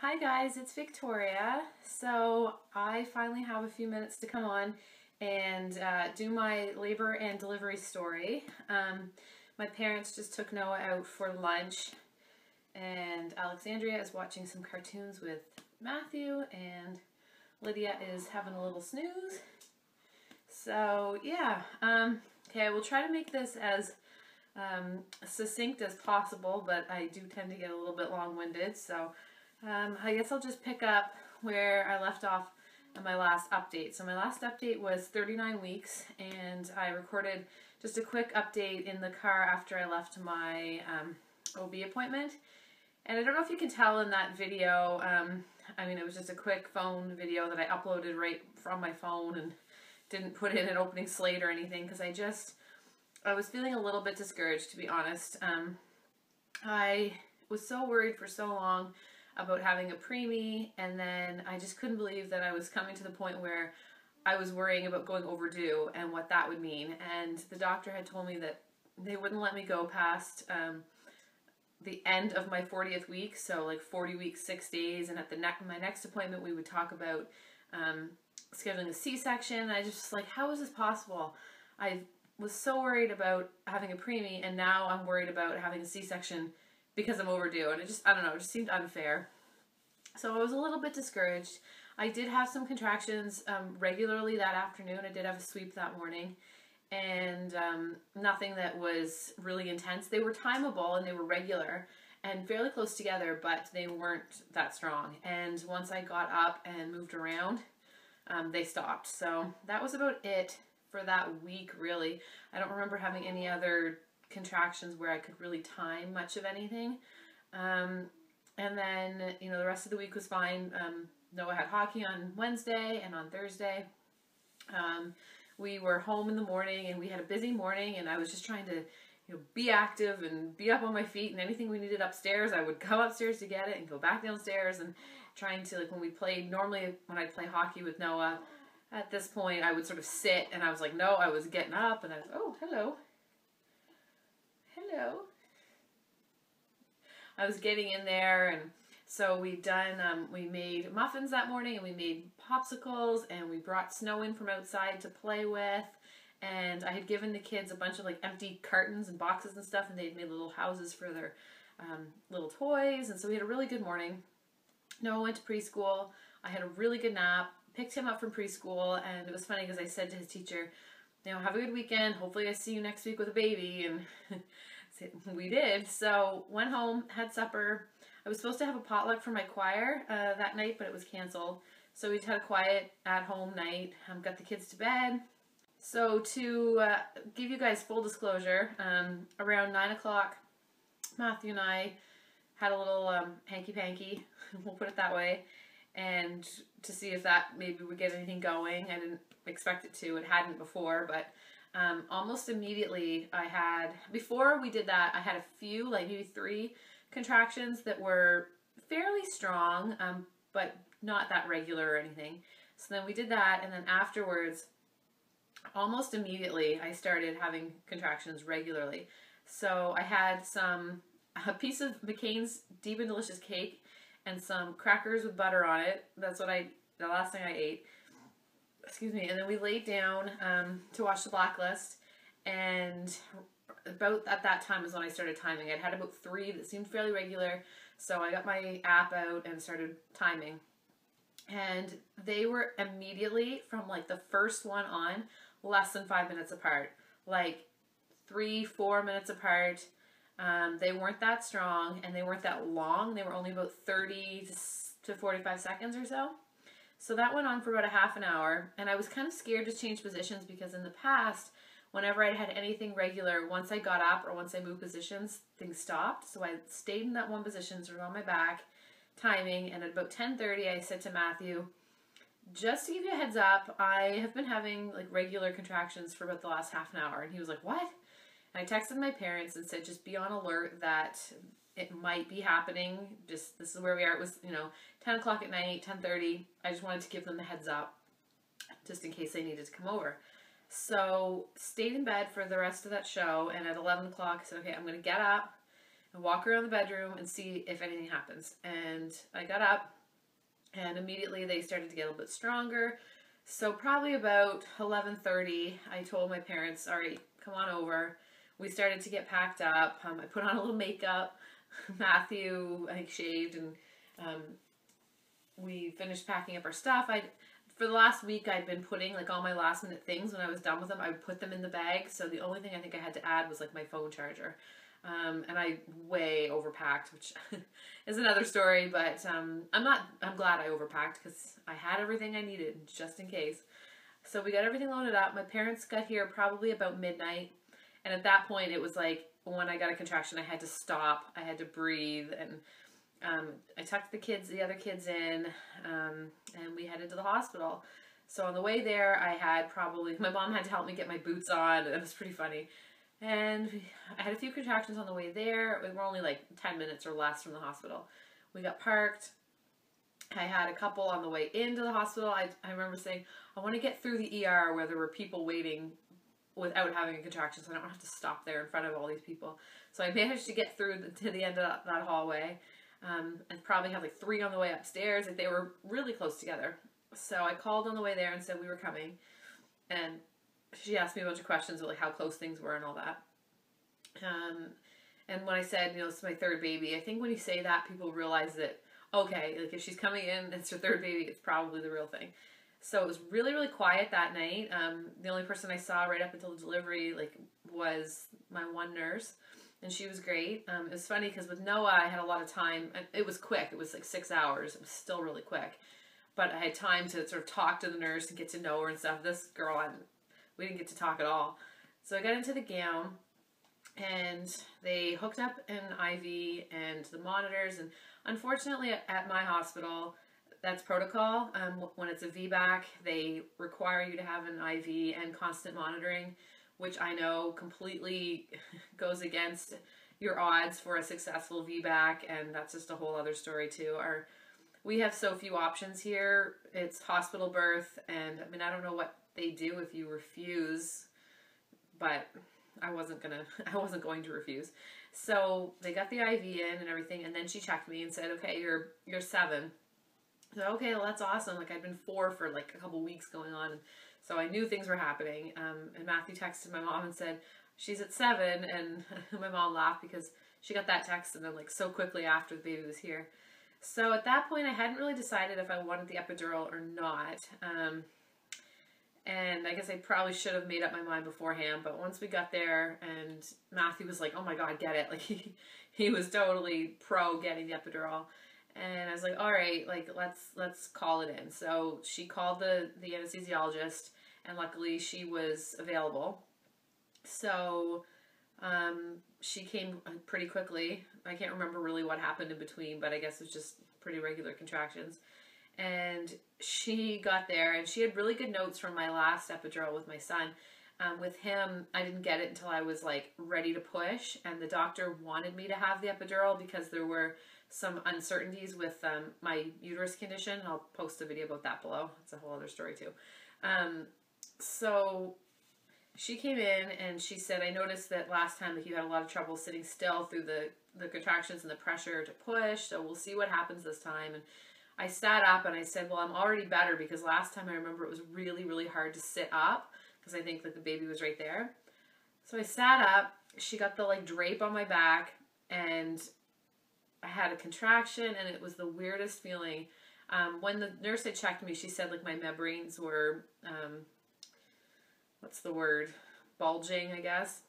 Hi guys, it's Victoria. So I finally have a few minutes to come on and do my labor and delivery story. My parents just took Noah out for lunch and Alexandria is watching some cartoons with Matthew and Lydia is having a little snooze. So yeah, okay, I will try to make this as succinct as possible, but I do tend to get a little bit long-winded, so I guess I'll just pick up where I left off in my last update. So my last update was 39 weeks, and I recorded just a quick update in the car after I left my OB appointment. And I don't know if you can tell in that video, I mean, it was just a quick phone video that I uploaded right from my phone and didn't put in an opening slate or anything because I was feeling a little bit discouraged, to be honest. I was so worried for so long about having a preemie, and then I just couldn't believe that I was coming to the point where I was worrying about going overdue and what that would mean. And the doctor had told me that they wouldn't let me go past the end of my 40th week, so like 40 weeks, 6 days, and at my next appointment we would talk about scheduling a C-section. I just like, how is this possible? I was so worried about having a preemie, and now I'm worried about having a C-section because I'm overdue, and I don't know, it just seemed unfair. So I was a little bit discouraged. I did have some contractions regularly that afternoon. I did have a sweep that morning, and nothing that was really intense. They were timeable and they were regular and fairly close together, but they weren't that strong. And once I got up and moved around, they stopped. So that was about it for that week, really. I don't remember having any other contractions where I could really time much of anything. And then, you know, the rest of the week was fine. Noah had hockey on Wednesday and on Thursday. We were home in the morning and we had a busy morning, and I was just trying to, you know, be active and be up on my feet, and anything we needed upstairs, I would go upstairs to get it and go back downstairs, and trying to, like, when we played, normally when I'd play hockey with Noah, at this point I would sort of sit, and I was like, no, I was getting up, and I was, oh, hello. Hello. I was getting in there, and so we made muffins that morning, and we made popsicles, and we brought snow in from outside to play with, and I had given the kids a bunch of like empty cartons and boxes and stuff, and they'd made little houses for their little toys, and so we had a really good morning. Noah went to preschool. I had a really good nap, picked him up from preschool, and it was funny because I said to his teacher, you know, have a good weekend, hopefully I see you next week with a baby, and we did. So went home, had supper. I was supposed to have a potluck for my choir that night, but it was canceled. So we had a quiet at-home night, got the kids to bed. So to give you guys full disclosure, around 9 o'clock, Matthew and I had a little hanky-panky, we'll put it that way, and to see if that maybe would get anything going. I didn't expect it to. It hadn't before, but almost immediately before we did that, I had a few, like maybe 3 contractions that were fairly strong, but not that regular or anything. So then we did that, and then afterwards, almost immediately, I started having contractions regularly. So I had a piece of McCain's Deep and Delicious cake and some crackers with butter on it. That's the last thing I ate. Excuse me. And then we laid down to watch The Blacklist, and about at that time is when I started timing. I'd had about 3 that seemed fairly regular, so I got my app out and started timing. And they were immediately, from like the first one on, less than 5 minutes apart. Like 3-4 minutes apart. They weren't that strong, and they weren't that long. They were only about 30 to 45 seconds or so. So that went on for about a half an hour, and I was kind of scared to change positions because in the past, whenever I had anything regular, once I got up or once I moved positions, things stopped. So I stayed in that one position, sort of on my back, timing, and at about 10:30, I said to Matthew, just to give you a heads up, I have been having like regular contractions for about the last half an hour. And he was like, what? And I texted my parents and said, just be on alert that it might be happening. Just, this is where we are. It was, you know, 10 o'clock at night, 10:30. I just wanted to give them the heads up just in case they needed to come over. So stayed in bed for the rest of that show, and at 11 o'clock I said, okay, I'm going to get up. walk around the bedroom and see if anything happens. And I got up, and immediately they started to get a little bit stronger. So probably about 11:30, I told my parents, all right, come on over. We started to get packed up. I put on a little makeup. Matthew, I think, shaved, and we finished packing up our stuff. For the last week, I'd been putting like all my last minute things. When I was done with them, I would put them in the bag. So the only thing I think I had to add was like my phone charger. And I way overpacked, which is another story, but I'm glad I overpacked because I had everything I needed just in case. So we got everything loaded up. My parents got here probably about midnight. And at that point, it was like when I got a contraction, I had to stop. I had to breathe. And I tucked the other kids in, and we headed to the hospital. So on the way there, my mom had to help me get my boots on. It was pretty funny. And I had a few contractions on the way there. We were only like 10 minutes or less from the hospital. We got parked. I had a couple on the way into the hospital. I remember saying, I want to get through the ER where there were people waiting without having a contraction, so I don't have to stop there in front of all these people. So I managed to get through to the end of that hallway. And probably had like 3 on the way upstairs. Like, they were really close together. So I called on the way there and said we were coming. And she asked me a bunch of questions about like how close things were and all that. And when I said, it's my 3rd baby, I think when you say that, people realize that, okay, like if she's coming in, it's her 3rd baby, it's probably the real thing. So it was really, really quiet that night. The only person I saw right up until the delivery was my one nurse. And she was great. It was funny because with Noah, I had a lot of time. It was quick. It was like 6 hours. It was still really quick. But I had time to sort of talk to the nurse and get to know her and stuff. This girl, we didn't get to talk at all. So I got into the gown, and they hooked up an IV and the monitors. And unfortunately, at my hospital, that's protocol. When it's a VBAC, they require you to have an IV and constant monitoring, which I know completely goes against your odds for a successful VBAC, and that's just a whole other story too. We have so few options here. It's hospital birth, and I don't know what they do if you refuse, but I wasn't going to refuse. So they got the IV in and everything, and then she checked me and said, okay, you're 7. So okay, well that's awesome. Like, I'd been 4 for like a couple weeks going on. So I knew things were happening. And Matthew texted my mom and said, she's at 7. And my mom laughed because she got that text and then like so quickly after the baby was here. So at that point, I hadn't really decided if I wanted the epidural or not. And I guess I probably should have made up my mind beforehand. But once we got there, and Matthew was like, oh my God, get it. Like he was totally pro getting the epidural. And I was like, all right, like let's call it in. So she called the anesthesiologist, and luckily she was available. So she came pretty quickly. I can't remember really what happened in between, but I guess it was just pretty regular contractions. And she got there, and she had really good notes from my last epidural with my son. With him, I didn't get it until I was like ready to push, and the doctor wanted me to have the epidural because there were some uncertainties with my uterus condition. I'll post a video about that below. It's a whole other story too. So she came in and she said, I noticed that last time that you had a lot of trouble sitting still through the contractions and the pressure to push, so we'll see what happens this time. And I sat up and I said, well, I'm already better because last time I remember it was really, really hard to sit up because I think that the baby was right there. So I sat up, she got the like drape on my back, and I had a contraction, and it was the weirdest feeling. When the nurse had checked me, she said like my membranes were, what's the word? Bulging, I guess.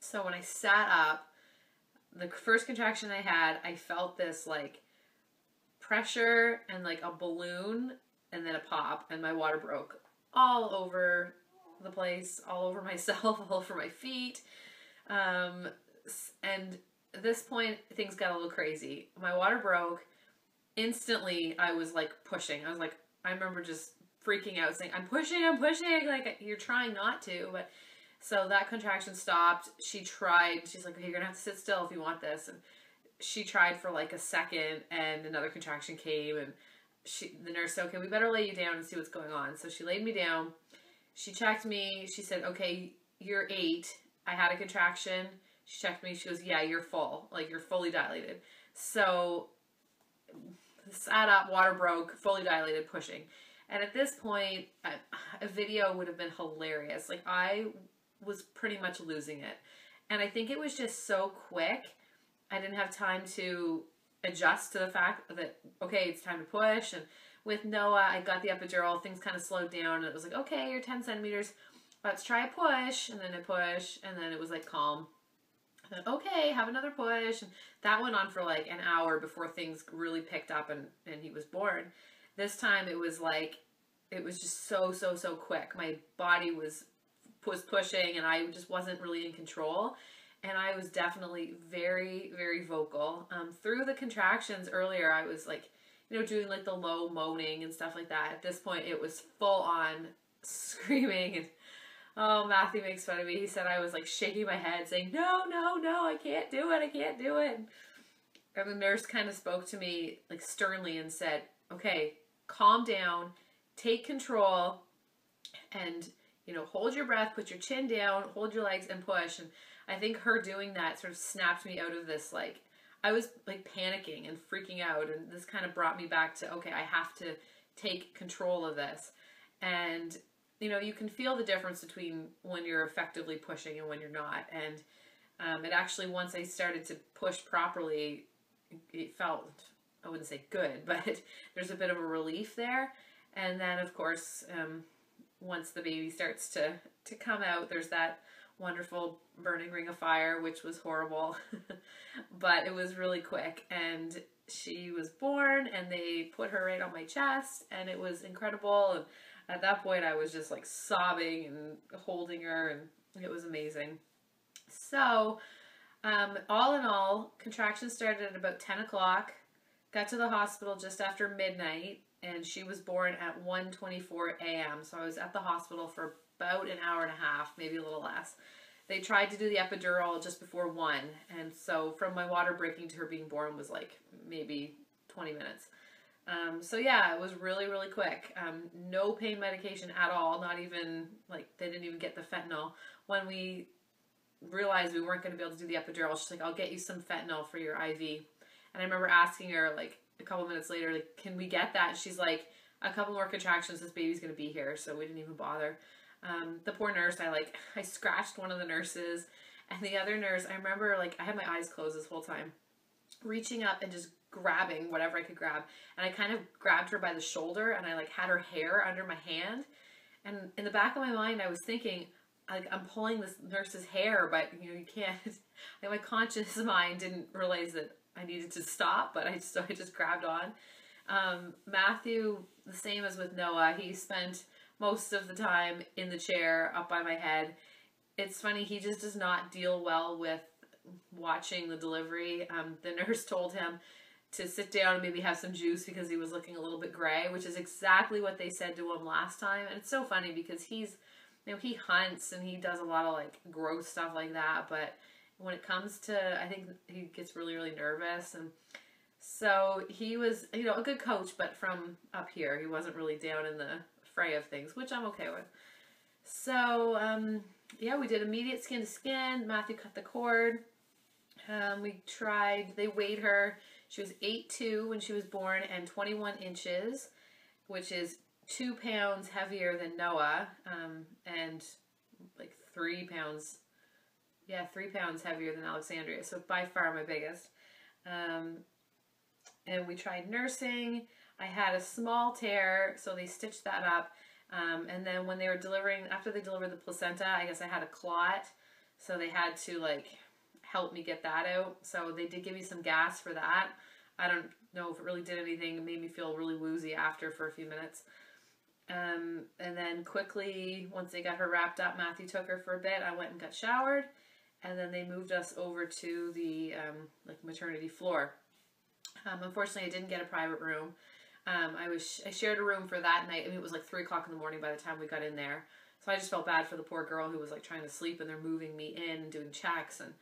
So when I sat up, the first contraction I had, I felt this like pressure and like a balloon and then a pop, and my water broke all over the place, all over myself, all over my feet. And at this point, things got a little crazy. My water broke. Instantly, I was like pushing. I was like, I remember just freaking out saying, I'm pushing, like you're trying not to. But so that contraction stopped. She tried, she's like, okay, you're gonna have to sit still if you want this. And she tried for like a second, and another contraction came, and the nurse said, okay, we better lay you down and see what's going on. So she laid me down. She checked me. She said, okay, you're 8. I had a contraction. She checked me. She goes, yeah, you're full. Like, you're fully dilated. So, sat up, water broke, fully dilated, pushing. And at this point, a video would have been hilarious. Like, I was pretty much losing it. And I think it was just so quick. I didn't have time to adjust to the fact that, okay, it's time to push. And with Noah, I got the epidural. Things kind of slowed down. And it was like, okay, you're 10 centimeters. Let's try a push. And then a push. And then it was like calm. And then, okay, have another push. And that went on for like an hour before things really picked up and he was born. This time it was like, it was just so quick. My body was pushing and I just wasn't really in control. And I was definitely very vocal. Through the contractions earlier, I was like, doing like the low moaning and stuff like that. At this point, it was full on screaming. And oh, Matthew makes fun of me. He said I was like shaking my head saying, no, I can't do it. I can't do it. And the nurse kind of spoke to me like sternly and said, okay, calm down, take control, and, hold your breath, put your chin down, hold your legs and push. And I think her doing that sort of snapped me out of this, like, I was like panicking and freaking out, and this kind of brought me back to, okay, I have to take control of this. And, you can feel the difference between when you're effectively pushing and when you're not. And it actually, once I started to push properly, it felt, I wouldn't say good, but there's a bit of a relief there. And then, of course, once the baby starts to come out, there's that wonderful burning ring of fire, which was horrible, but it was really quick. And she was born and they put her right on my chest and it was incredible. And at that point I was just like sobbing and holding her, and it was amazing. So, all in all, contractions started at about 10 o'clock, got to the hospital just after midnight, and she was born at 1:24 a.m. So I was at the hospital for about an hour and a half, maybe a little less. They tried to do the epidural just before 1, and so from my water breaking to her being born was like maybe 20 minutes. So yeah, it was really quick. No pain medication at all, not even, like, they didn't even get the fentanyl. When we realized we weren't going to be able to do the epidural, she's like, I'll get you some fentanyl for your IV. And I remember asking her, like, a couple minutes later, like, can we get that? And she's like, a couple more contractions, this baby's going to be here. So we didn't even bother. The poor nurse, I scratched one of the nurses, and the other nurse, I remember, like, I had my eyes closed this whole time, reaching up and just grabbing whatever I could grab. And I kind of grabbed her by the shoulder, and I, like, had her hair under my hand. And in the back of my mind, I was thinking, like, I'm pulling this nurse's hair, but, you can't, like, my conscious mind didn't realize that I needed to stop, but I just grabbed on. Matthew, the same as with Noah, he spent most of the time in the chair up by my head. It's funny, he just does not deal well with watching the delivery. The nurse told him to sit down and maybe have some juice because he was looking a little bit gray, which is exactly what they said to him last time. And it's so funny because he's, he hunts and he does a lot of, like, gross stuff like that, but when it comes to, I think he gets really nervous. And so he was, a good coach, but from up here, he wasn't really down in the fray of things, which I'm okay with. So, yeah, we did immediate skin to skin. Matthew cut the cord. They weighed her. She was 8'2" when she was born and 21 inches, which is 2 pounds heavier than Noah, and like 3 pounds, 3 pounds heavier than Alexandria. So by far my biggest. And we tried nursing. I had a small tear, so they stitched that up. And then when they were after they delivered the placenta, I guess I had a clot, so they had to, like, help me get that out. So they did give me some gas for that. I don't know if it really did anything. It made me feel really woozy after for a few minutes. And then quickly, once they got her wrapped up, Matthew took her for a bit. I went and got showered, and then they moved us over to the maternity floor. Unfortunately, I didn't get a private room. I shared a room for that night. I mean, it was like 3 o'clock in the morning by the time we got in there. So I just felt bad for the poor girl who was, like, trying to sleep, and they're moving me in and doing checks. And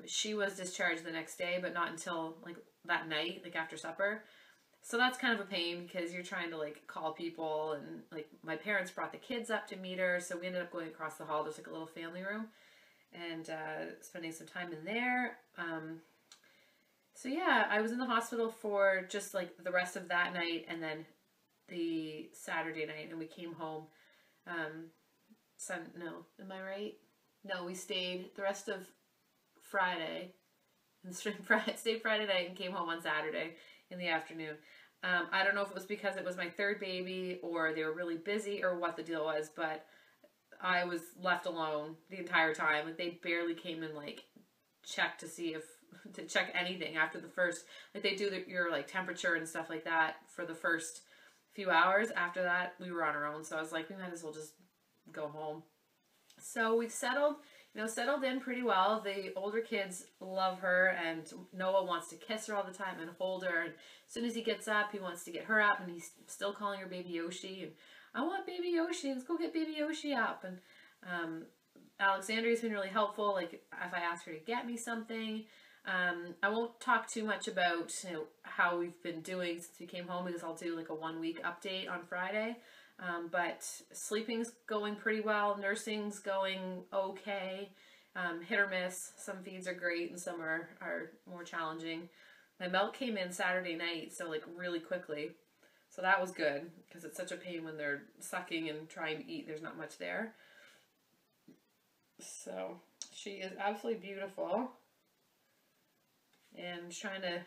she was discharged the next day, but not until, like, that night, like, after supper. So that's kind of a pain because you're trying to, like, call people, and, like, my parents brought the kids up to meet her. So we ended up going across the hall. There's, like, a little family room. and spending some time in there. So yeah, I was in the hospital for just like the rest of that night and then the Saturday night, and we came home. No, am I right? No, we stayed the rest of Friday and stayed Friday night and came home on Saturday in the afternoon. I don't know if it was because it was my third baby or they were really busy or what the deal was, but I was left alone the entire time. Like, they barely came and like check to check anything after the first, like they do your like temperature and stuff like that for the first few hours. After that, we were on our own. So I was like, we might as well just go home. So we've settled in pretty well. The older kids love her, and Noah wants to kiss her all the time and hold her. And as soon as he gets up, he wants to get her up, and he's still calling her Baby Yoshi. And I want Baby Yoshi. Let's go get Baby Yoshi up. And Alexandria's been really helpful. Like, if I ask her to get me something, I won't talk too much about how we've been doing since we came home, because I'll do like a 1 week update on Friday. But sleeping's going pretty well. Nursing's going okay. Hit or miss. Some feeds are great and some are more challenging. My milk came in Saturday night, so like really quickly. So that was good, because it's such a pain when they're sucking and trying to eat. There's not much there. So she is absolutely beautiful. And trying to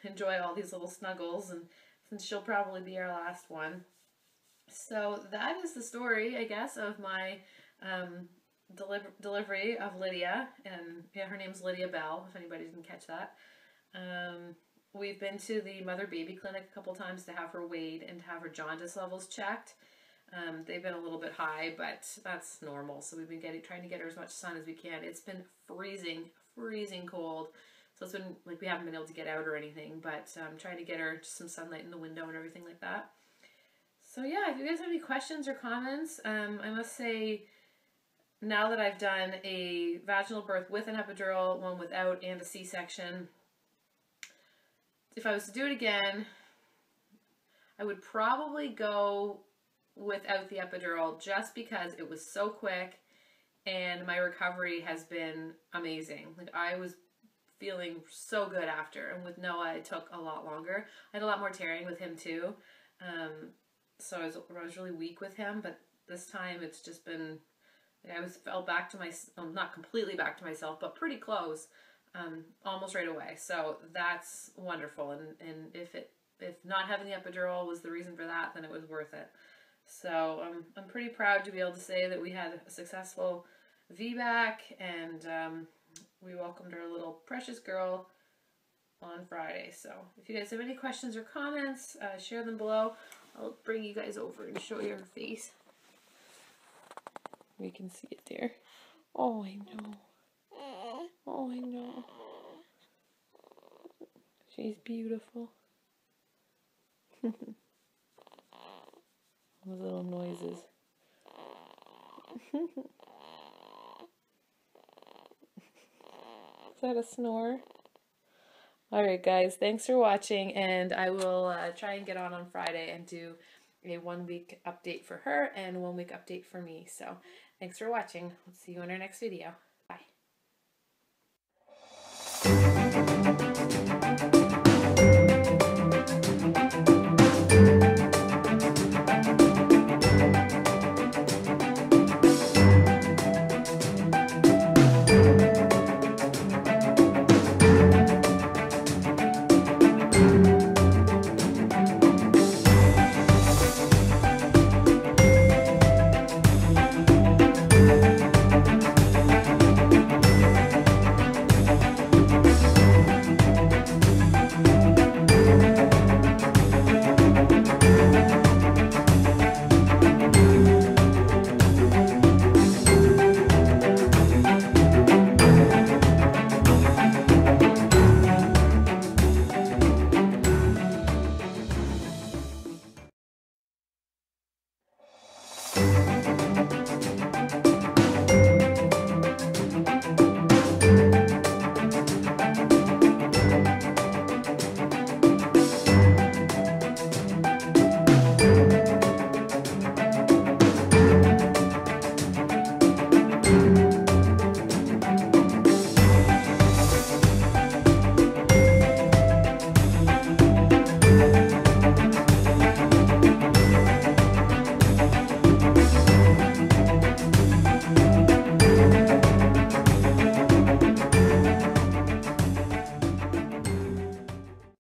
enjoy all these little snuggles, and since she'll probably be our last one. So that is the story, I guess, of my delivery of Lydia. And yeah, her name's Lydia Bell, if anybody didn't catch that. We've been to the mother-baby clinic a couple times to have her weighed and to have her jaundice levels checked. They've been a little bit high, but that's normal. So we've been trying to get her as much sun as we can. It's been freezing cold. So it's been like we haven't been able to get out or anything, but I'm trying to get her just some sunlight in the window and everything like that. So yeah, if you guys have any questions or comments, I must say, now that I've done a vaginal birth with an epidural, one without, and a C-section, if I was to do it again, I would probably go without the epidural, just because it was so quick and my recovery has been amazing. Like, I was feeling so good after, and with Noah it took a lot longer. I had a lot more tearing with him too, so I was really weak with him, but this time it's just been, I felt back to myself, not completely back to myself, but pretty close, almost right away. So that's wonderful, and if not having the epidural was the reason for that, then it was worth it. So I'm pretty proud to be able to say that we had a successful VBAC, and we welcomed our little precious girl on Friday. So if you guys have any questions or comments, share them below. I'll bring you guys over and show you her face. We can see it there. Oh, I know. Oh, I know. She's beautiful. Those little noises. Is that a snore? Alright guys, thanks for watching, and I will try and get on Friday and do a 1 week update for her and a 1 week update for me. So thanks for watching. We'll see you in our next video. Bye.